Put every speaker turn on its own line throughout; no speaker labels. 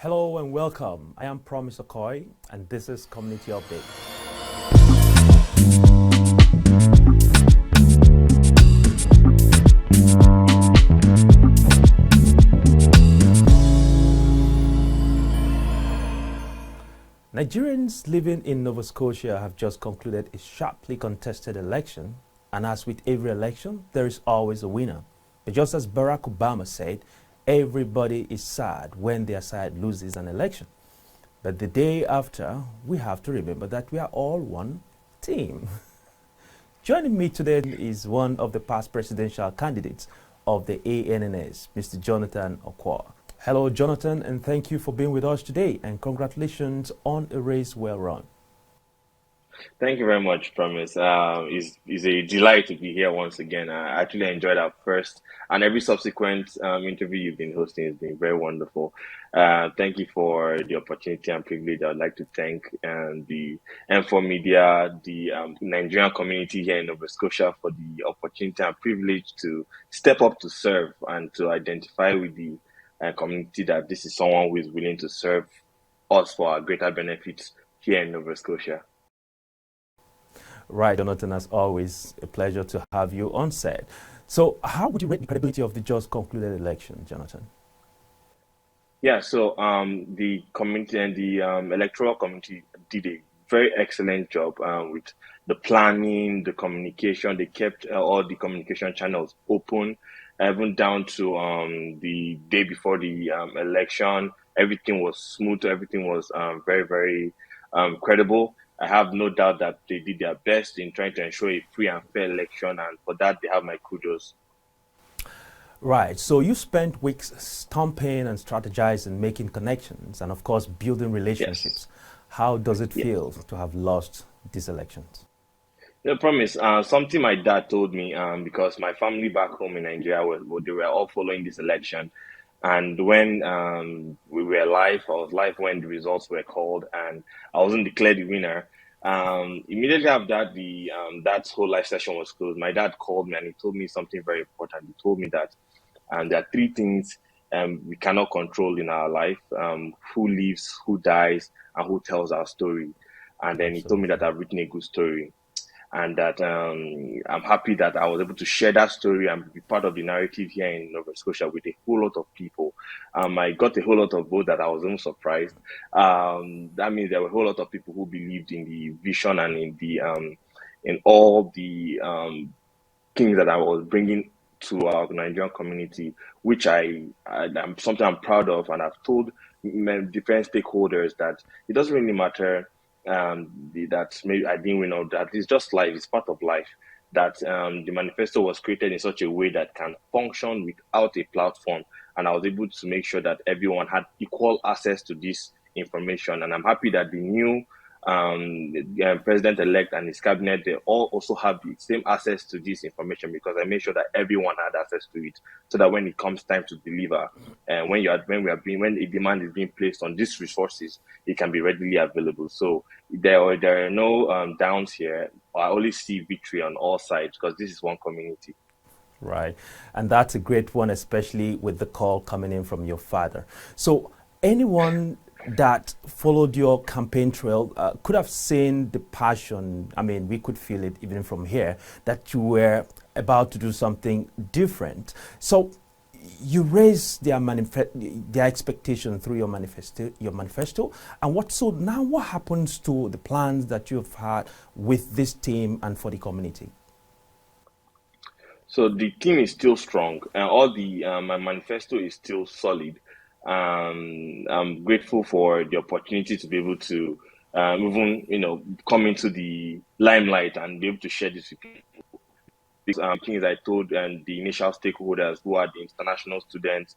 Hello and welcome. I am Promise Okwo, and this is Community Update. Nigerians living in Nova Scotia have just concluded a sharply contested election, and as with every election, there is always a winner. But just as Barack Obama said, everybody is sad when their side loses an election. But the day after, we have to remember that we are all one team. Joining me today is one of the past presidential candidates of the ANNS, Mr. Jonathan Okwo. Hello, Jonathan, and thank you for being with us today, and congratulations on a race well run.
Thank you very much, Promise. It's a delight to be here once again. I actually enjoyed our first and every subsequent interview you've been hosting has been very wonderful. Thank you for the opportunity and privilege. I'd like to thank the M4 Media, the Nigerian community here in Nova Scotia for the opportunity and privilege to step up to serve and to identify with the community that this is someone who is willing to serve us for our greater benefits here in Nova Scotia.
Right, Jonathan, as always, a pleasure to have you on set. So how would you rate the credibility of the just concluded election, Jonathan?
Yeah, so the community and the electoral committee did a very excellent job with the planning, the communication. They kept all the communication channels open, even down to the day before the election. Everything was smooth. Everything was very, very credible. I have no doubt that they did their best in trying to ensure a free and fair election, and for that, they have my kudos.
Right, so you spent weeks stomping and strategizing, making connections, and of course, building
Yes.
relationships. How does it
Yeah.
feel to have lost these elections?
I promise. Something my dad told me, because my family back home in Nigeria they were all following this election, and when we were live, I was live when the results were called, and I wasn't declared the winner. Immediately after that, the that whole live session was closed. My dad called me and he told me something very important. He told me that there are three things we cannot control in our life: who lives, who dies, and who tells our story. And then he told me
Absolutely.
that I've written a good story and that I'm happy that I was able to share that story and be part of the narrative here in Nova Scotia with a whole lot of people. I got a whole lot of votes that I was even surprised. That means there were a whole lot of people who believed in the vision and in all the things that I was bringing to our Nigerian community, which I'm something I'm proud of, and I've told different stakeholders that it doesn't really matter that maybe I didn't win or that it's just life, it's part of life. That the manifesto was created in such a way that can function without a platform, and I was able to make sure that everyone had equal access to this information. And I'm happy that the new president-elect and his cabinet, they all also have the same access to this information because I made sure that everyone had access to it, so that when it comes time to deliver, and when a demand is being placed on these resources, it can be readily available. So there are no downs here. I only see victory on all sides because this is one community.
Right. And that's a great one, especially with the call coming in from your father. So, anyone that followed your campaign trail could have seen the passion. I mean, we could feel it even from here that you were about to do something different. So, you raised their expectation through your manifesto. And what happens to the plans that you've had with this team and for the community?
So the team is still strong, and all the my manifesto is still solid. I'm grateful for the opportunity to be able to even come into the limelight and be able to share this with people. These things I told the initial stakeholders who are the international students,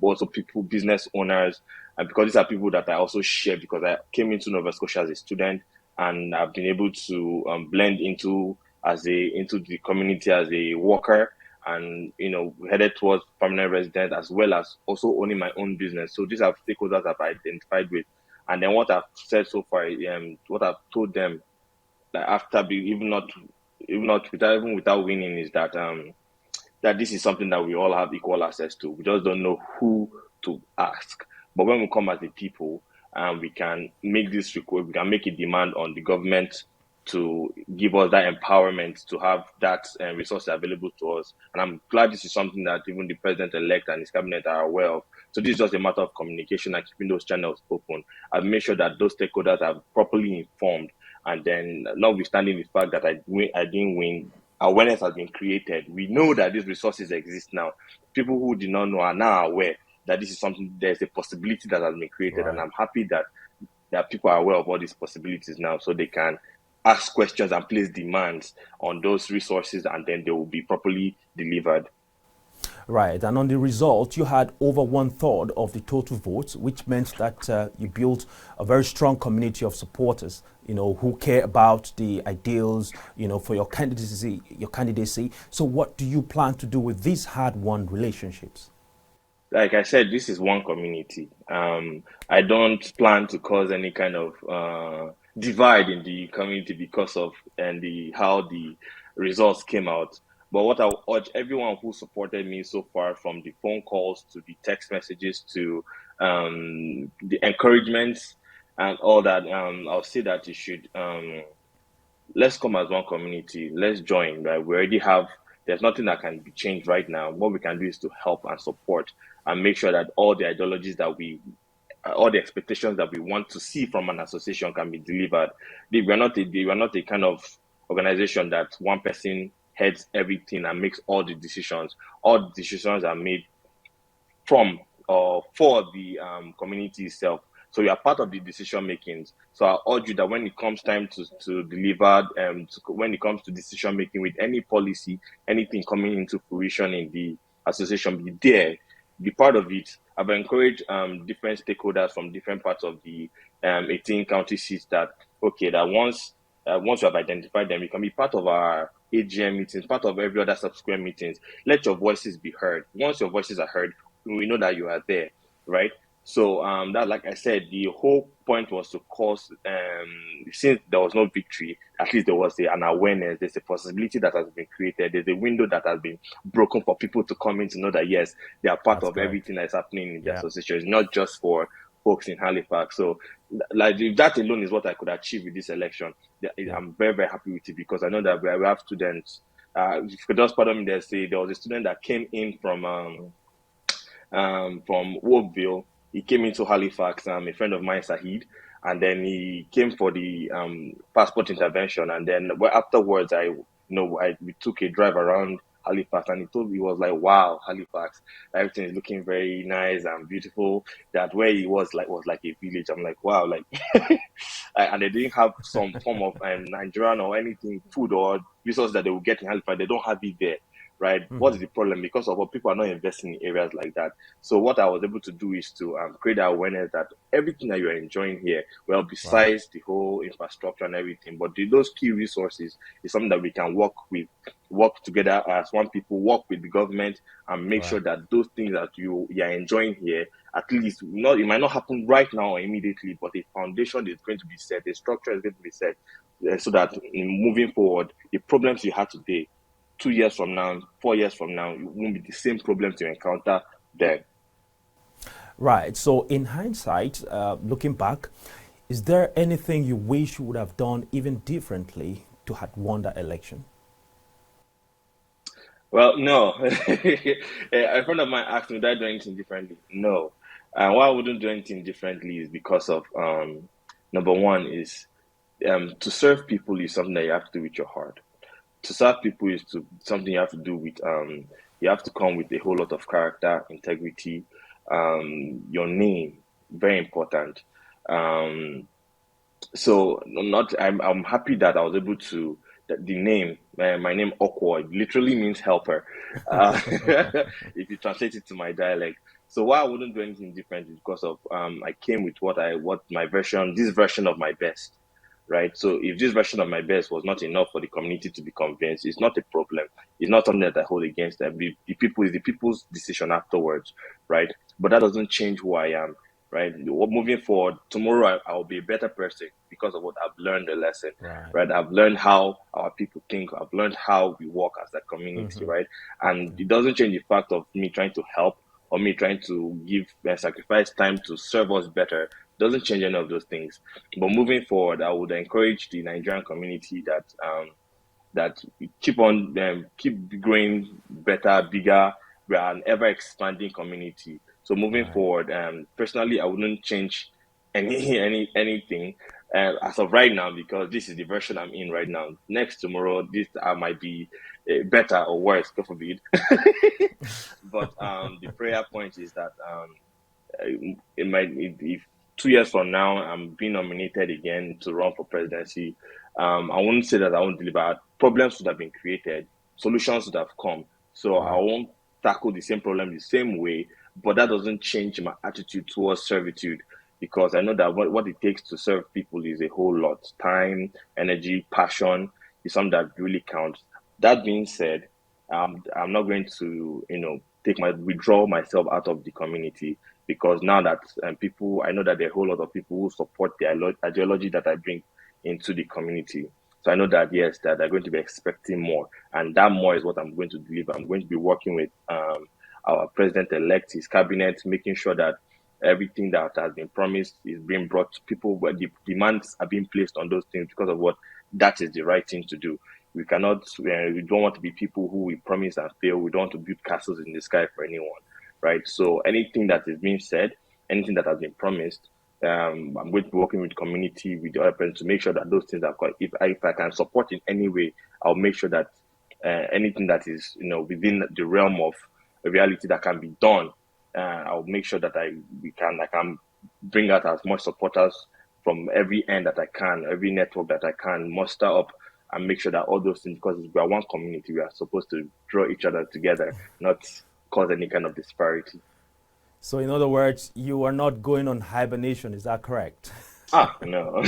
also people, business owners, and because these are people that I also share because I came into Nova Scotia as a student and I've been able to blend into the community as a worker and headed towards permanent resident as well as also owning my own business. So these are stakeholders I've identified with, and then what I've said so far, what I've told them that after even not without even without winning is that this is something that we all have equal access to. We just don't know who to ask. But when we come as a people, we can make this request, we can make a demand on the government to give us that empowerment to have that resource available to us. And I'm glad this is something that even the president-elect and his cabinet are aware of. So this is just a matter of communication and keeping those channels open. I've made sure that those stakeholders are properly informed. And then, notwithstanding the fact that I didn't win, awareness has been created. We know that these resources exist now. People who did not know are now aware that this is something, there's a possibility that has been created. And
Right.
I'm happy that people are aware of all these possibilities now, so they can ask questions and place demands on those resources, and then they will be properly delivered.
Right, and on the result, you had over one third of the total votes, which meant that you built a very strong community of supporters, who care about the ideals, for your candidacy. Your candidacy. So, what do you plan to do with these hard-won relationships?
Like I said, this is one community. I don't plan to cause any kind of divide in the community because of and the how the results came out. But what I would urge everyone who supported me so far, from the phone calls to the text messages to the encouragements and all that, I'll say that you should let's come as one community. Let's join, right? We already have, there's nothing that can be changed right now. What we can do is to help and support and make sure that all the ideologies that all the expectations that we want to see from an association can be delivered. We're not a kind of organization that one person heads everything and makes all the decisions. All the decisions are made from or for the community itself. So you are part of the decision makings. So I urge you that when it comes time to deliver, when it comes to decision making with any policy, anything coming into fruition in the association, be there, be part of it. I've encouraged different stakeholders from different parts of the 18 county seats that, okay, that once you have identified them, you can be part of our AGM meetings, part of every other subsequent meetings. Let your voices be heard. Once your voices are heard, we know that you are there, right? So that, like I said, the whole point was to cause, since there was no victory, at least there was an awareness. There's a possibility that has been created. There's a window that has been broken for people to come in to know that yes, they are part
That's
of
correct.
everything that's happening in the
Yeah.
association. It's not just for folks in Halifax. So, like that alone is what I could achieve with this election.
Yeah.
I'm very very happy with it because I know that we have students. If you could just pardon me, there was a student that came in from Wolfville. He came into Halifax, a friend of mine, Sahid, and then he came for the passport intervention. And then afterwards, we took a drive around Halifax, and he was like, "Wow, Halifax, everything is looking very nice and beautiful." That where he was like a village. I'm like, wow, like, and they didn't have some form of Nigerian or anything, food or resource that they will get in Halifax. They don't have it there, right? What is the problem? Because of what people are not investing in areas like that. So what I was able to do is to create awareness that everything that you're enjoying here, well,
Right.
besides the whole infrastructure and everything, but those key resources is something that we can work together as one people, work with the government, and make sure
Right.
that those things that you're enjoying here, at least not, it might not happen right now or immediately, but a foundation is going to be set, a structure is going to be set, so that in moving forward, the problems you had today, 2 years from now, 4 years from now, it won't be the same problems you encounter then.
Right. So, in hindsight, looking back, is there anything you wish you would have done even differently to have won that election?
Well, no. A friend of mine asked me, would I do anything differently? No. And why I wouldn't do anything differently is because of number one is to serve people is something that you have to do with your heart. To serve people is to something you have to do with you have to come with a whole lot of character, integrity, your name, very important. Um, so not I'm happy that I was able to that the name my name Okwo literally means helper, if you translate it to my dialect. So why I wouldn't do anything different is because of I came with what my version this version of my best, right? So if this version of my best was not enough for the community to be convinced, it's not a problem. It's not something that I hold against them. The people is the people's decision afterwards, right? But that doesn't change who I am, right? Moving forward, tomorrow I'll be a better person because of what I've learned a lesson,
Right.
right? I've learned how our people think. I've learned how we work as a community, right? And it doesn't change the fact of me trying to help or me trying to give sacrifice time to serve us better doesn't change any of those things. But moving forward, I would encourage the Nigerian community that we keep on keep growing better, bigger. We are an ever expanding community. So moving
Right.
forward, personally, I wouldn't change anything as of right now because this is the version I'm in right now. Next tomorrow, this I might be better or worse, God forbid. But the prayer point is that if 2 years from now I'm being nominated again to run for presidency, I won't say that I won't deliver. Problems would have been created, solutions would have come. So I
Right.
won't tackle the same problem the same way, but that doesn't change my attitude towards servitude because I know that what it takes to serve people is a whole lot. Time, energy, passion is something that really counts. That being said, I'm not going to, withdraw myself out of the community because now that people, I know that there are a whole lot of people who support the ideology that I bring into the community. So I know that yes, that they're going to be expecting more, and that more is what I'm going to deliver. I'm going to be working with our president-elect, his cabinet, making sure that everything that has been promised is being brought to people, where the demands are being placed on those things because of what that is the right thing to do. We cannot, we don't want to be people who we promise and fail. We don't want to build castles in the sky for anyone, right? So anything that is being said, anything that has been promised, I'm going to be working with community, with the other parents to make sure that those things are quite. If I can support in any way, I'll make sure that anything that is within the realm of a reality that can be done, I'll make sure that I can bring out as much supporters from every end that I can, every network that I can muster up and make sure that all those things, because we are one community, we are supposed to draw each other together, not cause any kind of disparity.
So, in other words, you are not going on hibernation. Is that correct?
Ah, no.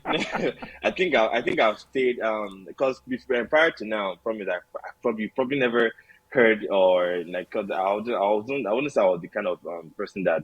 I think I've stayed because before prior to now, probably I probably never heard or like 'cause I wouldn't say I was the kind of person that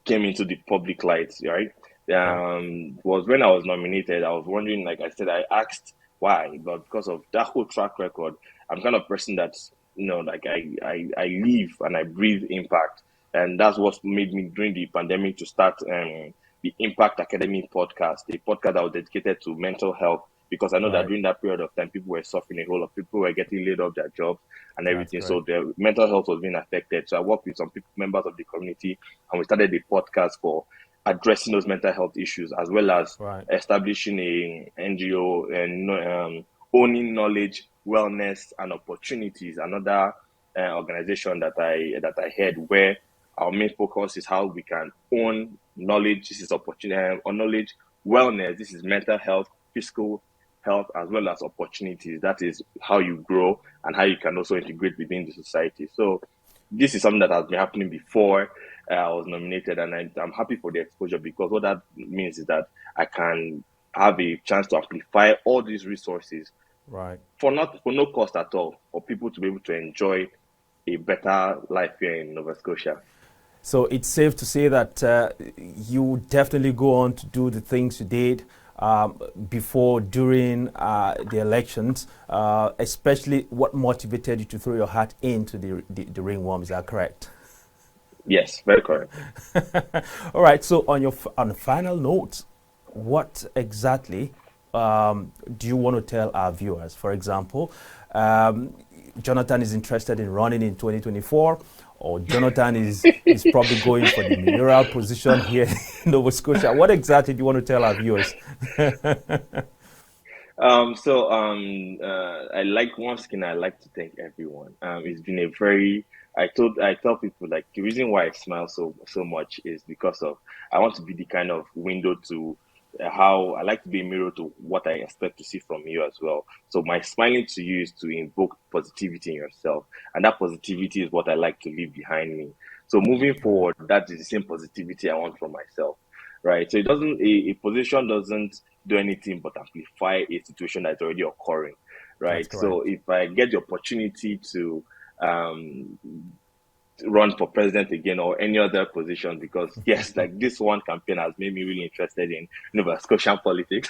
came into the public light, right?
Yeah.
Was when I was nominated, I was wondering, like I said, I asked why, but because of that whole track record, I'm kind of person that's, like I live and I breathe impact. And that's what made me during the pandemic to start the Impact Academy podcast, a podcast that was dedicated to mental health. Because I know that
Right.
during that period of time, people were suffering a whole lot. People were getting laid off their jobs and
That's
everything. So
correct.
their mental health was being affected. So I worked with some people, members of the community, and we started a podcast for addressing those mental health issues, as well as
Right.
establishing a NGO and owning knowledge, wellness, and opportunities. Another organization that I had where our main focus is how we can own knowledge. This is opportunity on knowledge, wellness. This is mental health, physical health, as well as opportunities. That is how you grow and how you can also integrate within the society. So this is something that has been happening before I was nominated, and I'm happy for the exposure because what that means is that I can have a chance to amplify all these resources
Right.
for no cost at all, for people to be able to enjoy a better life here in Nova Scotia.
So it's safe to say that you definitely go on to do the things you did before, during the elections, especially what motivated you to throw your hat into the ringworm. Is that correct?
Yes, very correct.
All right. So on the final note, what exactly do you want to tell our viewers? For example, Jonathan is interested in running in 2024, or Jonathan is probably going for the mayoral position here in Nova Scotia. What exactly do you want to tell our viewers?
I like once again. I like to thank everyone. It's been a very. I tell people like the reason why I smile so much is because of I want to be the kind of window to how I like to be a mirror to what I expect to see from you as well. So my smiling to you is to invoke positivity in yourself, and that positivity is what I like to leave behind me. So moving
Right.
forward, that is the same positivity I want from myself, right? So it doesn't a position doesn't do anything but amplify a situation that's already occurring,
That's
right? So
correct.
if I get the opportunity to um, run for president again or any other position, because yes, like this one campaign has made me really interested in Nova Scotian politics.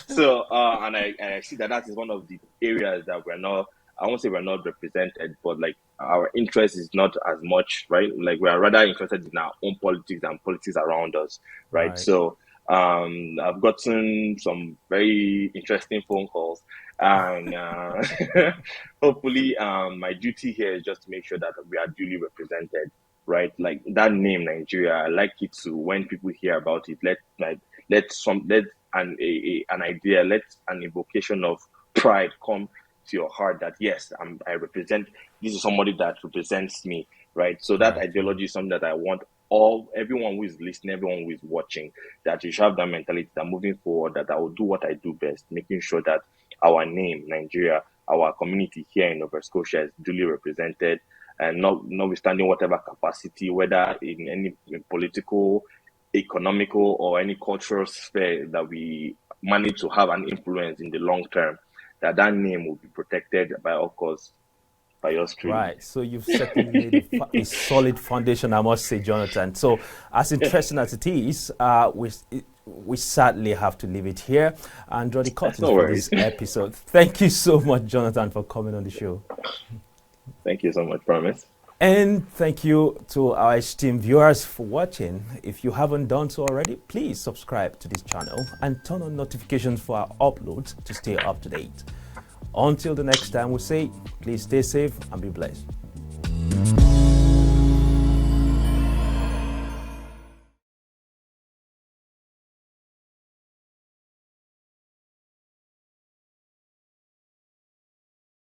So, and I see that that is one of the areas that we're not I won't say we're not represented, but like our interest is not as much, right? Like we are rather interested in our own politics and politics around us, right?
Right.
So I've gotten some very interesting phone calls, and hopefully, my duty here is just to make sure that we are duly represented, right? Like that name Nigeria, I like it to when people hear about it, let an idea, let an evocation of pride come to your heart that yes, I represent. This is somebody that represents me, right? So that
Right.
ideology is something that I want everyone who is listening, everyone who is watching, that you should have that mentality that moving forward, that I will do what I do best, making sure that our name, Nigeria, our community here in Nova Scotia is duly represented, and notwithstanding whatever capacity, whether in any political, economical, or any cultural sphere that we manage to have an influence in the long term, that name will be protected by all cause by yours truly.
Right. So you've certainly laid a solid foundation, I must say, Jonathan. So as interesting as it is, we sadly have to leave it here and draw the curtains
No
for
worries.
this episode. Thank you so much, Jonathan, for coming on the show.
Thank you so much, Promise.
And thank you to our esteemed viewers for watching. If you haven't done so already, please subscribe to this channel and turn on notifications for our uploads to stay up to date. Until the next time, we say, please stay safe and be blessed.